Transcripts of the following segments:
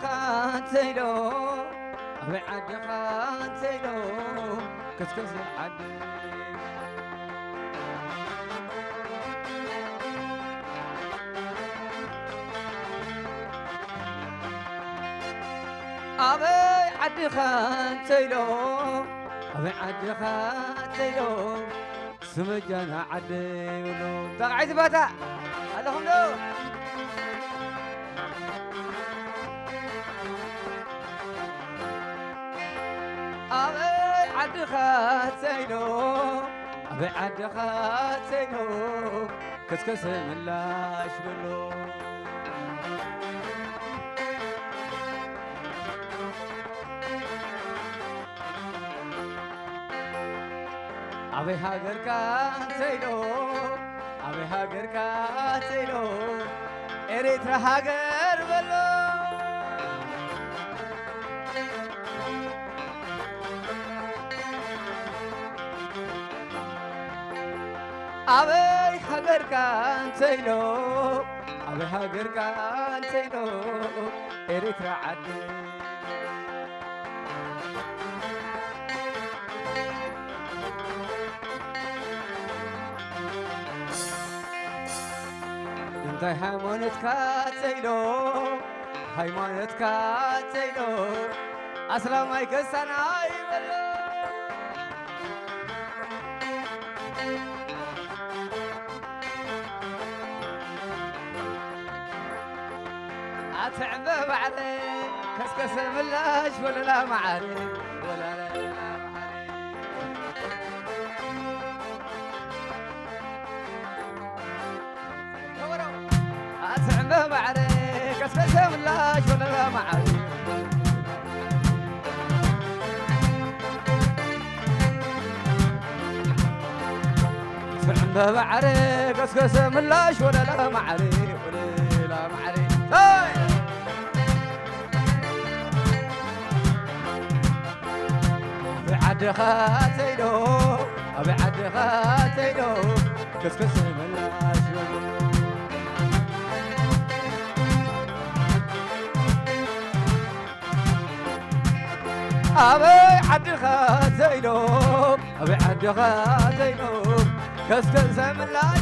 خاتيلو أبي عد خاتيلو كسكس عد أبي عد خاتيلو أبي عد خاتيلو سمجنا عد يقولو تقعد باتا اللهم لو أبي عد خاتينو أبي عد خاتينو كسكس ملاش بلو أبي هاجر كاتينو أبي هاجر كاتينو إريترا هاجر بلو أبي هاجر كاتينو أبي هاجر كاتينو إريترا عدي انت هايمونت كاتينو هايمونت كاتينو أصلا ما يكسنا يبلو أتعبه بعدي كسكس ملاش ولا لا معاري ولا لا أتعبه بعدي كسكس ملاش ولا لا معاري أتعبه بعدي كسكس ملاش ولا لا معاري ولا لا معاري عد خاتينو أبي عد خاتينو كسكس ملاش أبي عد خاتينو أبي عد خاتينو كسكس ملاش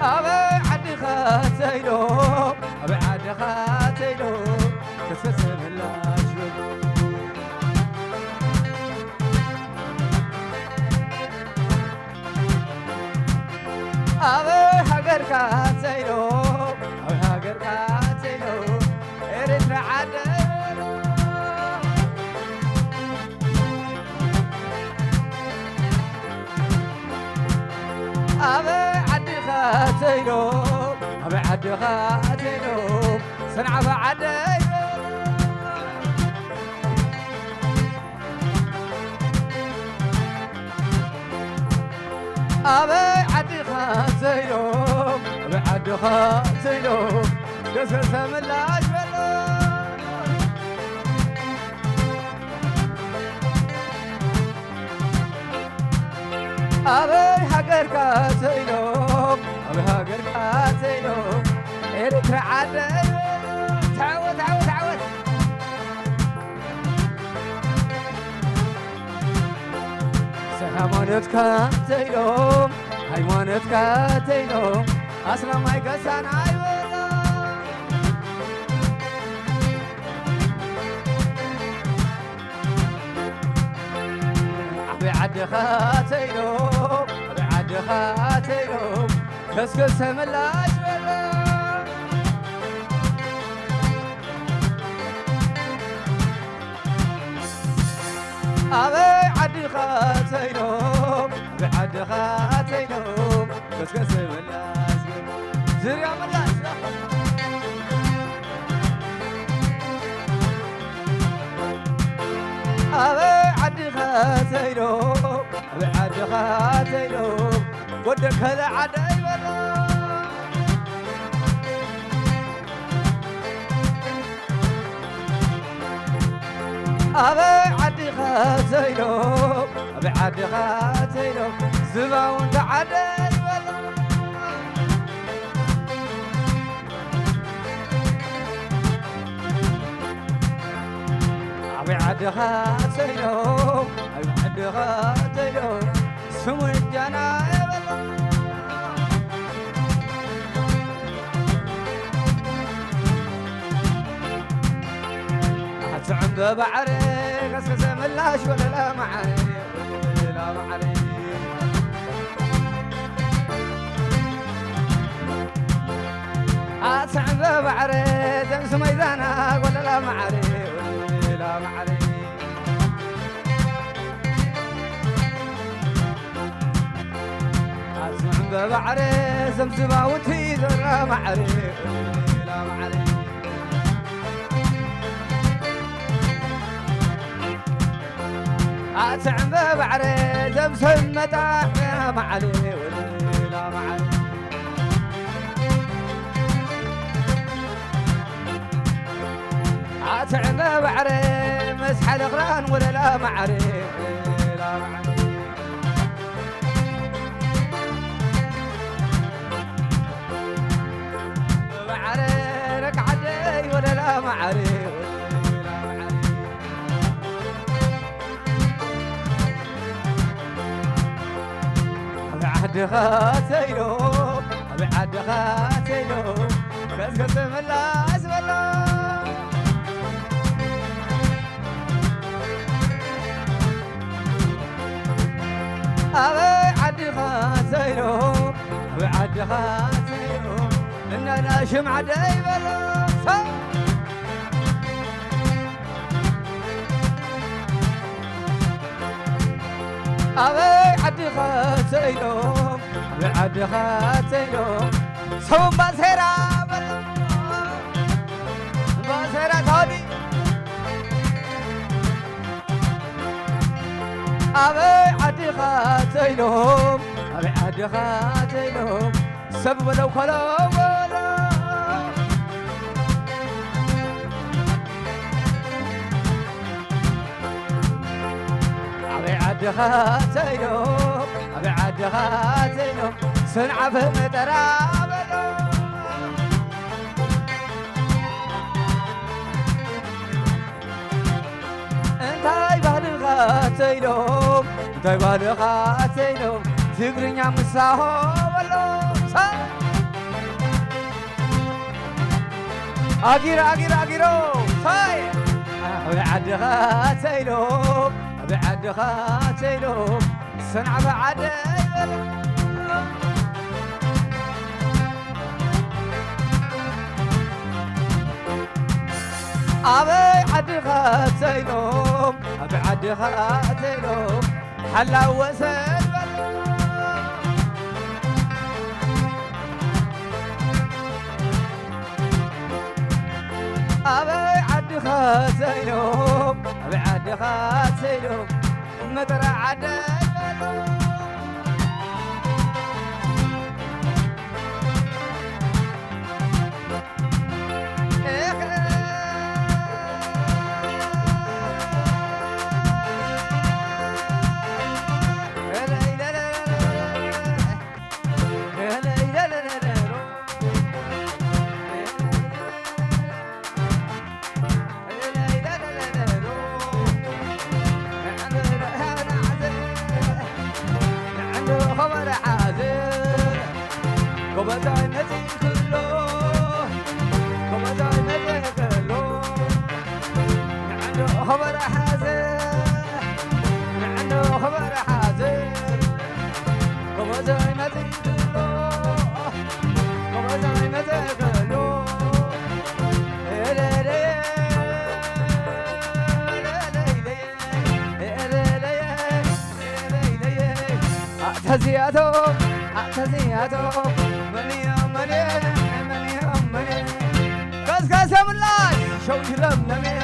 أبي عد خاتينو أبي عد خاتينو كسكس ملاش أبي هاجر كاتينو أبي هاجر كاتينو إريترا عد أبي عد خاتينو أبي عد خاتينو صنعة بعدينو أبي عد خاتينو أبي عد خاتينو كسكس ملاش بلو أبي هاجر كاتينو أبي هاجر كاتينو إريترا عدي تعود تعود تعود هايمونت كاتينو هايمونت كاتينو أصلا ما يكسنا يولا أبي عد خاتينو أبي عد خاتينو كسكس ملاش بلا أبي عد خاتينو أبي عد خاتينو كسكس ملاش بلا زريا ملاش أبي عد خاتينو أبي عد خاتينو ودك هذا عدي بلا أبي عد خاتينو أبي عد خاتينو زبا وانت عدي أبي عدي خاتينو أبي عدي خاتينو سمو الجنايب أتعم ببعري قسقس ملاش ولا لا معري لا معري أتعم ببعري دمس ميدانك ولا لا معري لا معري أتعم ببعري زمزمة وتفيد ولا معري لا معري أتعم ببعري دمس مداح لا معري لا معري أتعم ببعري مسح الغران ولا لا معري لا معري ببعري لك عدي ولا لا معري عد خاتينو أبي عد خاتينو قسقس ملاس ولا أبي عد خاتينو أبي عد خاتينو إن أنا شمع داي بلا أبي عد خاتينو أبي عد خاتينو سوم بسيرة بسيرة تودي أبي عد خاتينو أبي عد خاتينو سب ولو خلو عد خاتينو أبي عد خاتينو صنع فهم ترابلو انتاي بالي خاتينو انتاي بالي خاتينو تقرنيا مساهو بلو أجيرو صاي أبي عد خاتينو أبي عد خاتينو صنع بعد أبي عد خاتينو أبي عد خاتينو حلا وسل أبي عد خاتينو أبي عد خاتينو مدرع عد خبر حاضر كوباي متي كله كوباي متي كله عنده خبر حاضر عنده خبر حاضر كوباي متي كله كوباي متي كله أعتزياتو مني قسقس ملاش شوش لمنمي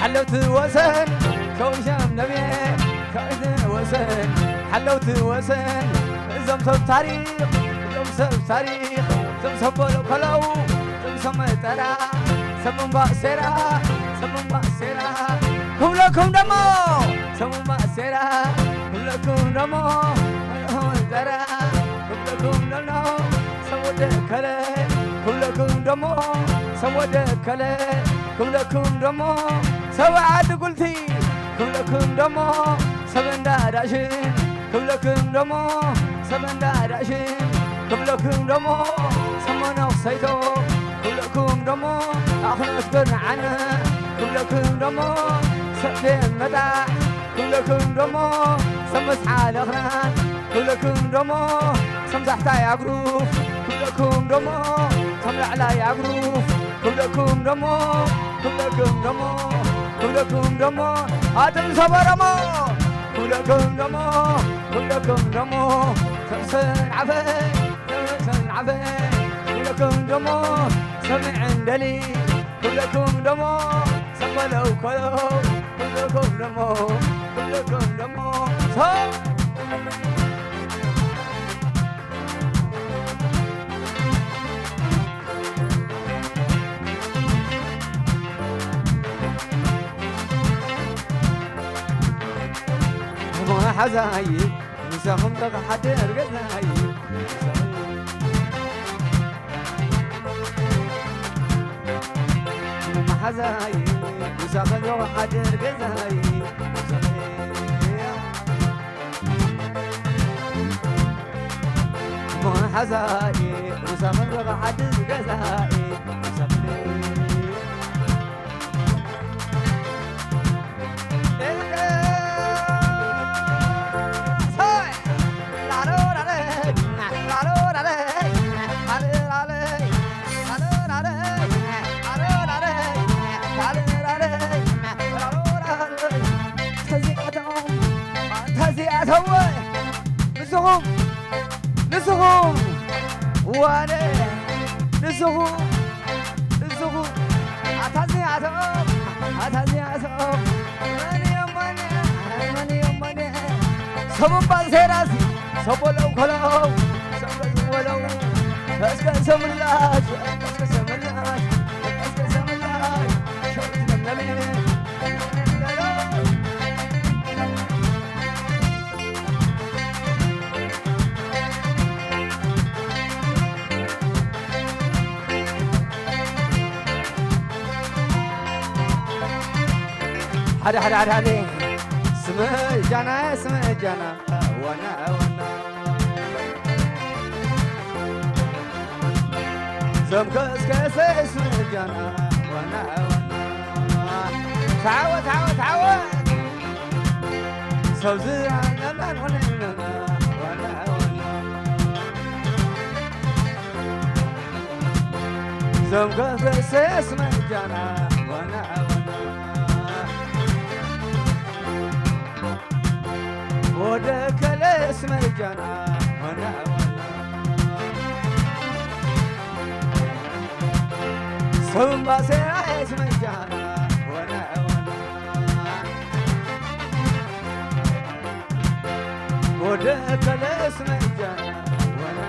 حلوت وسن شوش لمنمي كايد وسن حلوت وسن زمسب تاريخ زمسب تاريخ زمسب بلو كلو زمسب ترى سمم باسرة سمم باسرة كم دمو سمم باسرة كم دمو ترى ودكله كلكم دمو سودكله كلكم دمو سبعة قلتي كلكم دمو سبن داراشين كلكم دمو سبن داراشين كلكم دمو سمنا وصيتو كلكم دمو أخلص برعنا كلكم دمو سبين مدى كلكم دمو سمس حالخنا كلكم دمو سمزح تاي عقروف كلكم دمو سملع لا يعقروف كلكم دمو كلكم دمو كلكم دمو آدم صبرمو كلكم دمو كلكم دمو سمسن عفي سمسن عفي كلكم دمو سمع عندلي كلكم دمو سملو كلو كلكم دمو كلكم دمو حزاي مساهم تق حدر قزاي حزاي مساهم تق حدر قزاي حزاي مساهم تق حدر قزاي نسهم نسهم وانا نسهم نسهم أتازي أتهم أتازي أتهم ماني ماني سبب بانسيراسي سبولو كلو سبب ولو أسكن سملاش أسكن سملاش أسكن سملاش شو تنمي هذا سمع جانا وانا سمكس كاس سمع جانا وانا تعود سوزي انا وانا سمكس كاس سمع جانا وانا ودك الاسم الجنة وانا ثم سير اسم الجنة وانا ودك الاسم الجنة وانا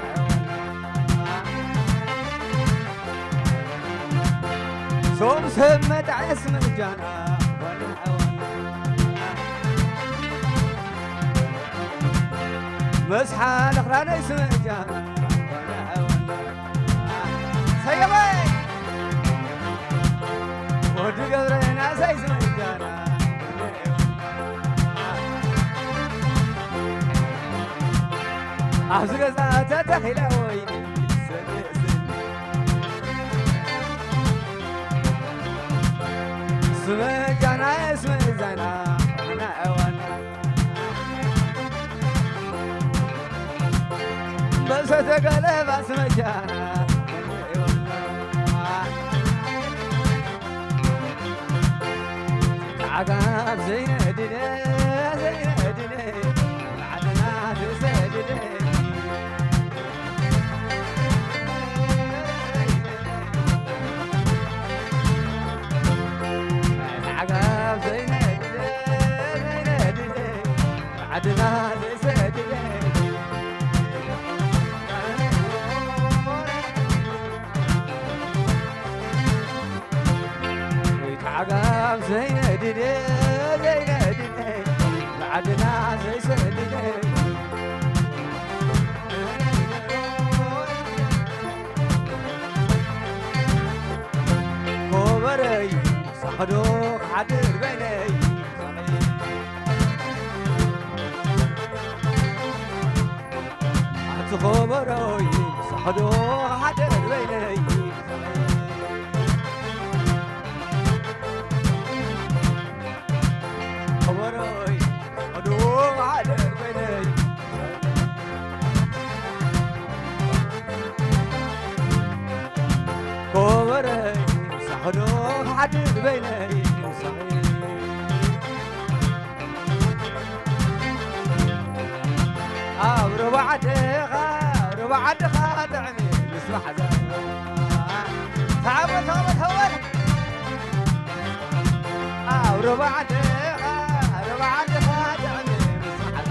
ثم سمت اسم الجنة مسحة الأخرى اسم الجنة سيبي ودي قبرنا اسم الجنة أحزق ذات تخيل ويني اسم الجنة اسم الجنة بس تقلب اسم الجنة عقاب زين دني عدنا تسدني عقاب زين دني عدنا تسدني عقاب زين دني تخبروي صحدو حدر بيني خبروي صحدو حدر بيني خبروي صحدو حدر بيني ربعد خادعني يسمح تعبت هول ربعد خادعني يسمح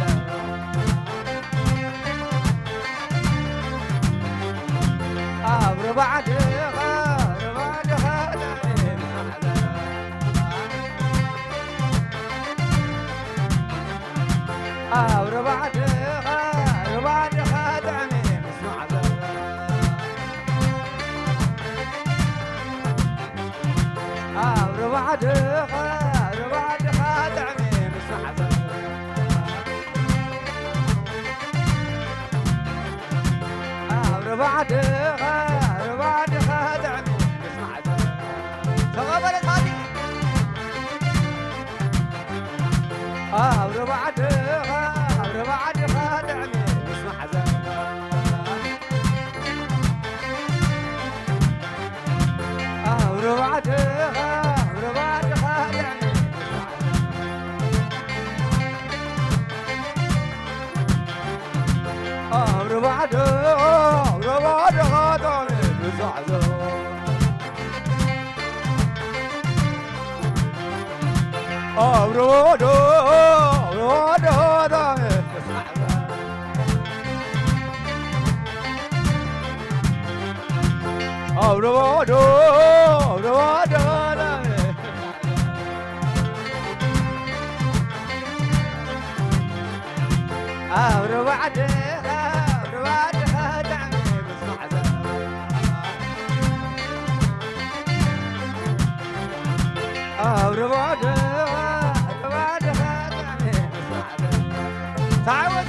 ربعد خادعني يسمح ربعد ربعد خادعني مسمع ربعد خادعني مسمع تقبلت هذه ربعد خادعني مسمع ربعد ربعد خادعني بزعزع ربعد خادعني ربعد خادعني ربعد ربعد خادعني تعود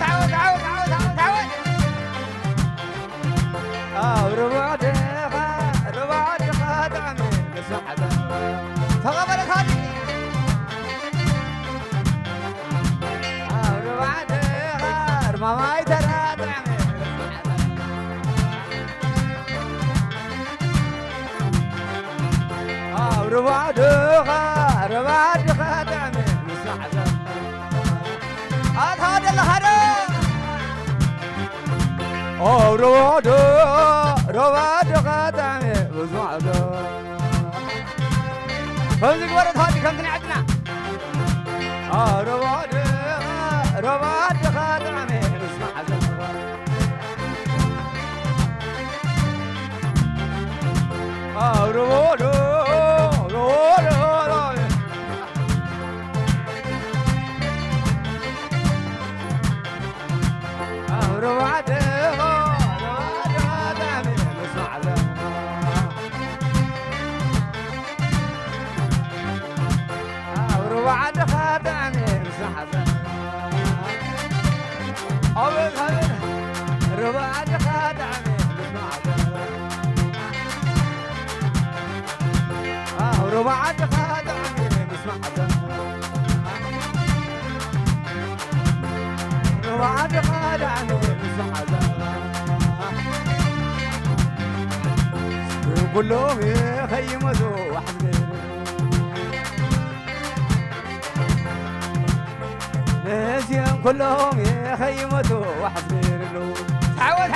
ربعد خادعني تقبلت هذه ربعد ما يترادعني ربعد خادعني هذا اللي هذا ربعد خادعني بزعد فمزق ورد هذه كم تني عدنا ربعد خادعني اسمع ربعد خادعني ربعد خادعني ربعد خادعني ربعد خادعني كلهم يخيموا وحدي ناسيهم كلهم يخيموا وحدي تعود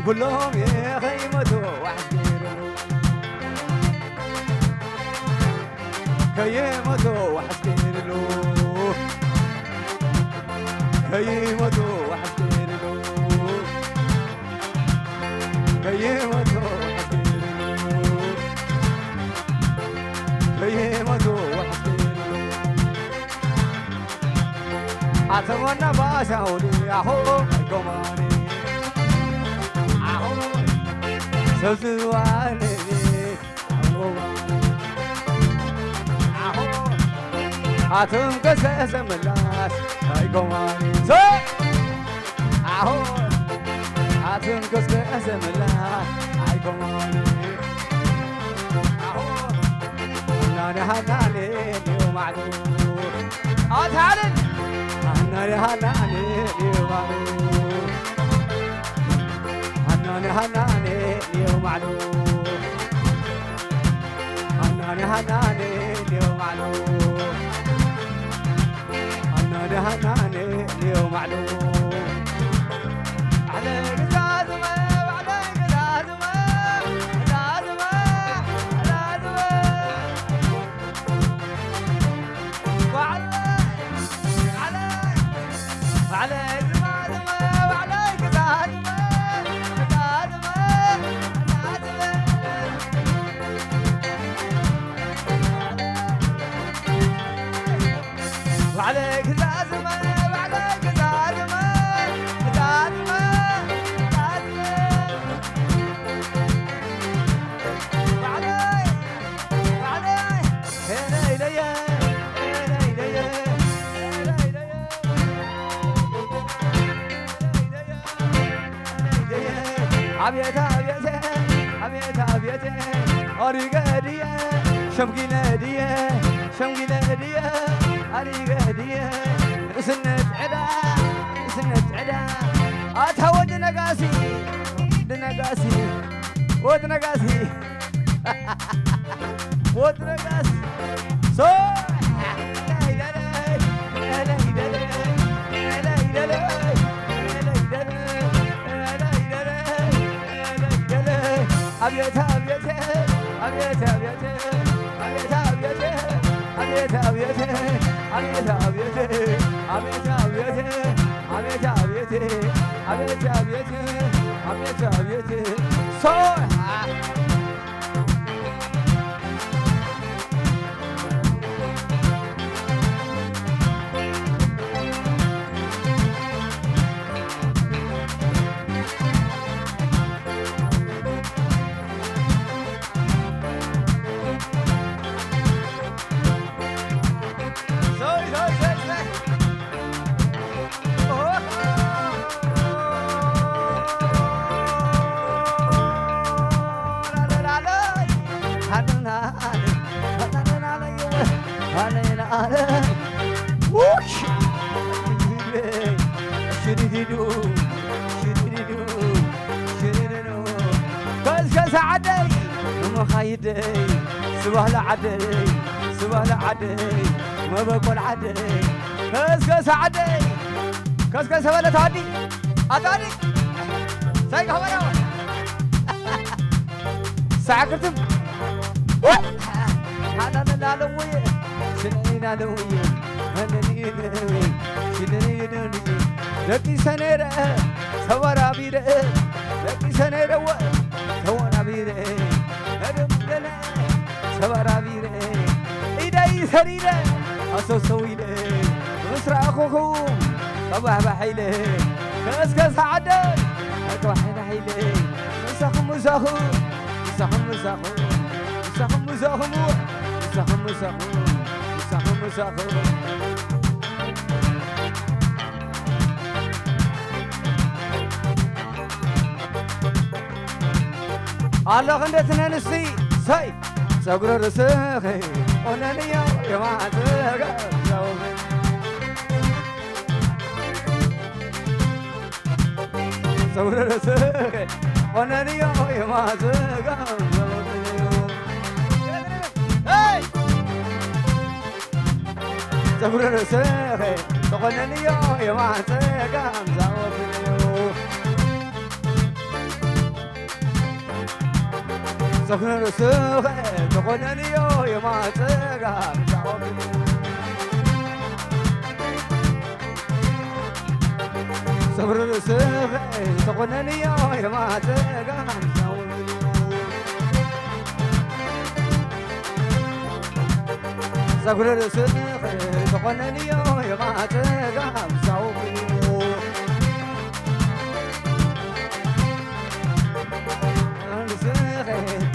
كلهم يخيموا وحدي خيموا وحدي خيموا وحدي أتمنى ما شاولي أهو كماني أهو سوسواني أهو أتم كسر ملاس كماني معلو تعالى هناني هناني معلو هناني هناني معلو هناني هناني معلو هناني هناني معلو على قزازمه وعلى قزازمه على زمازمة وعلى قزازمة وعلى قزازمة وعلى قزازمة عبيته عبيته عبيته عبيته أريقادية شمقينادية شمقينادية أريقادية سنة عدا سنة عدا أتهود نقاسي دنقاسي ودنقاسي ودنقاسي صوح أبيته أبيته أبيته أبيته أبيته أبيته أبيته أبيته أبيته أبيته أبيته أبيته أبيته أبيته أبيته صوح كاس عدي مخايدي سوال عدي سوال عدي ما بقول عدي كاس عدي كاس ولا تعدي أتعدي سايق هوانا ساعكتم هذا نالوي شنو نالوي هنني نالوي شنو نالوي لكي سنيرة سوارا بيرة لكي سنيرة سوارا بيرة هدم دلة سوارا بيرة إيداي سريرة أصو سويلة مصر أخوكم صباح بحيلة كاس عدد أكوح نحيلة مساخم مساخم مساخم مساخم مساخم مساخم مساخم مساخم مساخم مساخم الله غندتنا نسي ساي ساقر رسخي ونانيا يا ساقر رسخي ونانيا يا ساقر رسخي ونانيا يا سخن رسخ تقولني يا ما تقام صبر رسخ تقولني يا ما تقام صبر رسخ تقولني يا ما تقام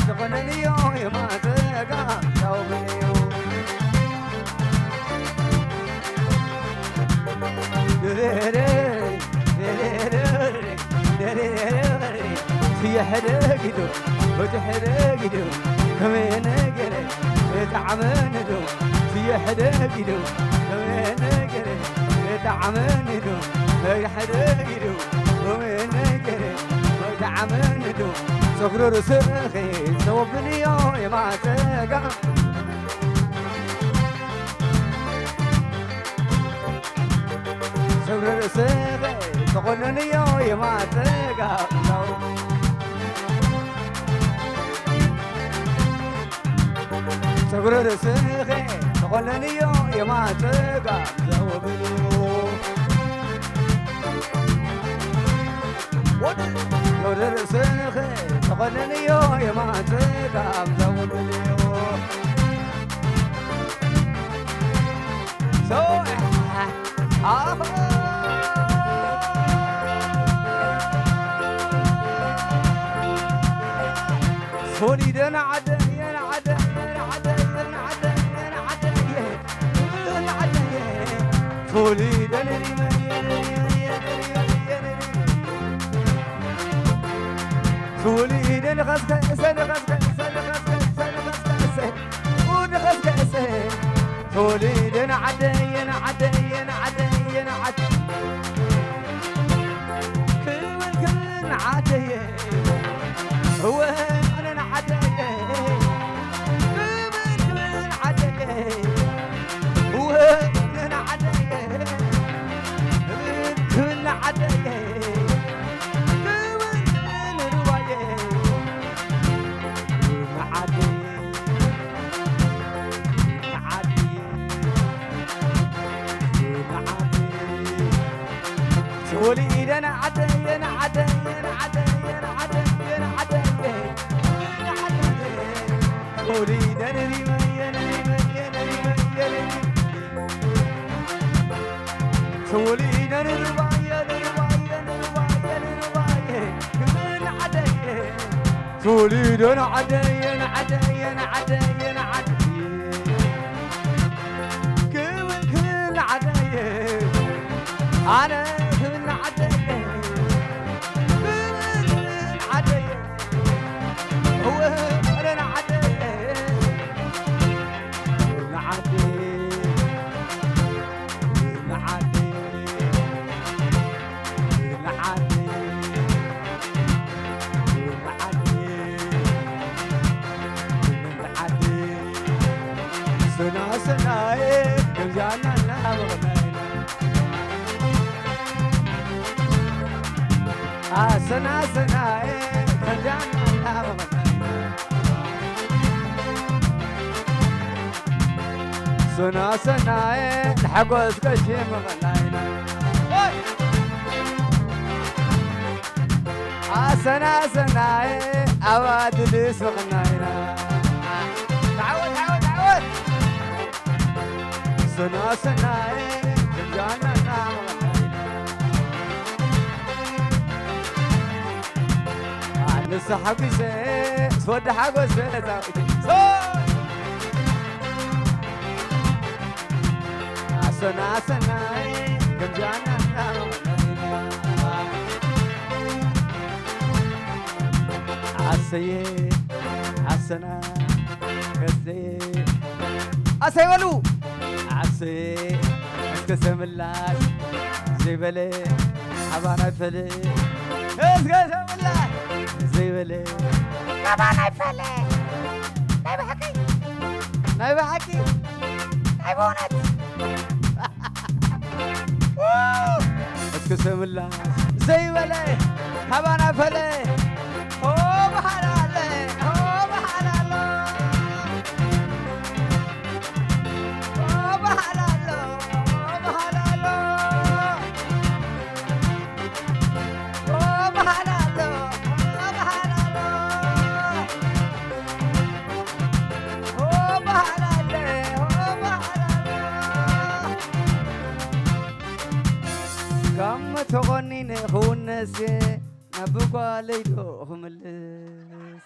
تقولني يا ما تقام في حرقدو وتحرقدو كمان قلت تعمندو في يحدقيدو وين قري تعمندو يحدقيدو وين قري تعمندو صغر رسخي صوبني يا ما تقع صغر رسخي صغنني يا ما تقع صغر رسخي صغنني يا ما تقع صوبني صغر رسخي صغنني يا ما تقع صوبني صولي دنا عدا يا عدا يا عدا يا عدا يا عدا يا عدا صولي دنا صولي دنا غسك سن غسك سن غسك سن غسك ود غسك سن صولي دنا عدا يا عدا يا عدا يا عدا كل عدا هو أنا عدا من عدا هو أنا عدا من عدا من رواية عدا سولي أنا عدا أنا عدا أنا عدا أنا عدا أنا عدا أريد أن أريد سولي أن سولي أنا عدي أنا عدي أنا عدي أنا عدي كل عدي أنا كل عدي كل عدي هو أنا عدي سنا سنا كم جانا لا مغنينا سنا سنا كم جانا لا مغنينا سنا سنا الحقوس كشي مغنينا سنا سنا أواد ليس مغنينا تعود تعود تعود سنا سنا جانا نام عن صاحبي سي سود حقو سيدا سنا سنا جانا نام عسي عسنا كسي عسي ولو عسي اسكسم الله زي بلي حبانا فلي اسكسم الله زي بلي حبانا فلي نايب حكي نايب حكي نايبونت اسكسم الله زي بلي حبانا فلي هو بحلالي هو بحلالي كم تغنين خونس نبقى ليلو ملس